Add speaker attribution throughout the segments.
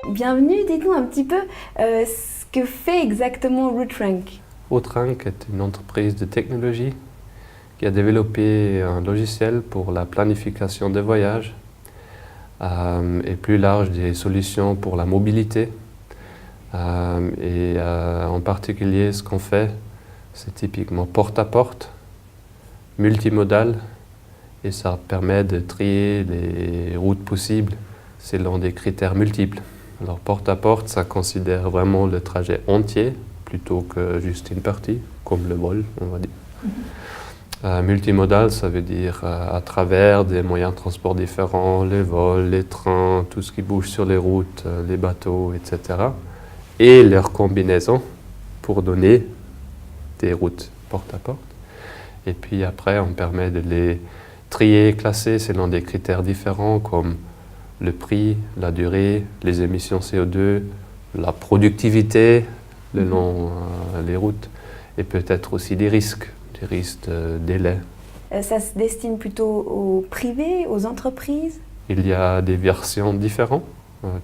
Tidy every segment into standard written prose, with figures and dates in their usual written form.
Speaker 1: Bienvenue, dites-nous un petit peu ce que fait exactement RootRank.
Speaker 2: RootRank est une entreprise de technologie qui a développé un logiciel pour la planification des voyages et plus large des solutions pour la mobilité. En particulier, ce qu'on fait, c'est typiquement porte-à-porte, multimodal, et ça permet de trier les routes possibles selon des critères multiples. Alors porte-à-porte, ça considère vraiment le trajet entier plutôt que juste une partie, comme le vol, on va dire. Multimodal, ça veut dire à travers des moyens de transport différents, les vols, les trains, tout ce qui bouge sur les routes, les bateaux, etc. Et leurs combinaisons pour donner des routes porte-à-porte. Et puis après, on permet de les trier et classer selon des critères différents comme le prix, la durée, les émissions CO2, la productivité le long les routes et peut-être aussi des risques de délai.
Speaker 1: Ça se destine plutôt aux privés, aux entreprises?
Speaker 2: Il y a des versions différentes.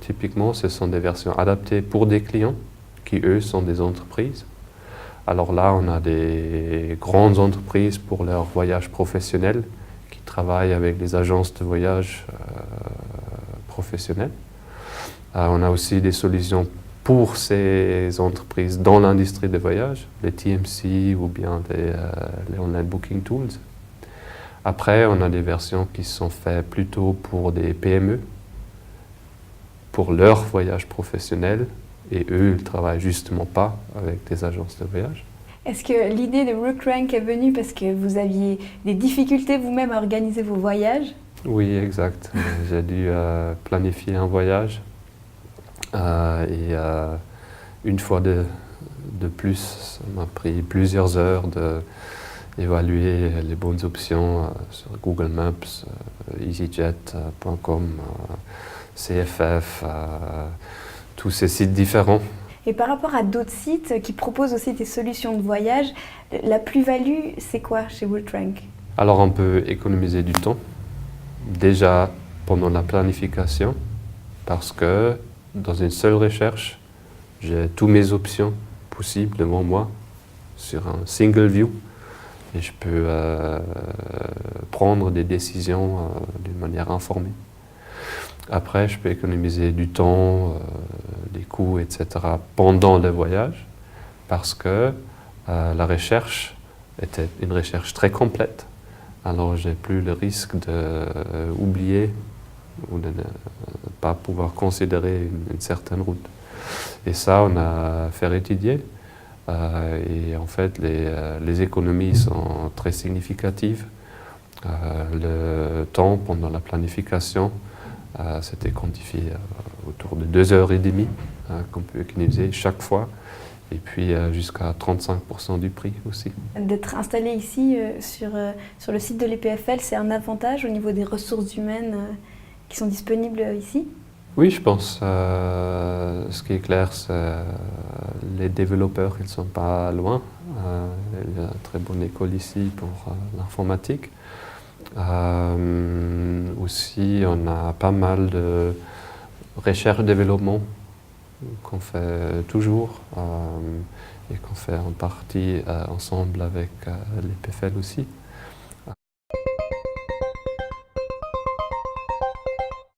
Speaker 2: Typiquement, ce sont des versions adaptées pour des clients qui, eux, sont des entreprises. Alors là, on a des grandes entreprises pour leurs voyages professionnels qui travaillent avec des agences de voyage professionnelles. On a aussi des solutions pour ces entreprises dans l'industrie des voyages, les TMC ou bien les online booking tools. Après, on a des versions qui sont faites plutôt pour des PME, pour leurs voyages professionnels, et eux, ils ne travaillent justement pas avec des agences de voyage.
Speaker 1: Est-ce que l'idée de RootRank est venue parce que vous aviez des difficultés vous-même à organiser vos voyages?
Speaker 2: Oui, exact. J'ai dû planifier un voyage une fois de plus, ça m'a pris plusieurs heures d'évaluer les bonnes options sur Google Maps, EasyJet.com, CFF, tous ces sites différents.
Speaker 1: Et par rapport à d'autres sites qui proposent aussi des solutions de voyage, la plus-value, c'est quoi chez RootRank?
Speaker 2: Alors on peut économiser du temps, déjà pendant la planification, parce que dans une seule recherche, j'ai toutes mes options possibles devant moi sur un single view et je peux prendre des décisions d'une manière informée. Après, je peux économiser du temps, des coûts, etc. pendant le voyage parce que la recherche était une recherche très complète. Alors, j'ai plus le risque d'oublier ou de ne pas pouvoir considérer une certaine route. Et ça, on a fait étudier. Et en fait, les économies sont très significatives. Le temps pendant la planification, c'était quantifié autour de 2h30 qu'on peut économiser chaque fois. Et puis jusqu'à 35% du prix aussi.
Speaker 1: D'être installé ici sur le site de l'EPFL, c'est un avantage au niveau des ressources humaines qui sont disponibles ici?
Speaker 2: Oui, je pense. Ce qui est clair, c'est les développeurs, ils ne sont pas loin. Il y a une très bonne école ici pour l'informatique. Aussi, on a pas mal de recherche-développement qu'on fait toujours et qu'on fait en partie ensemble avec l'EPFL aussi.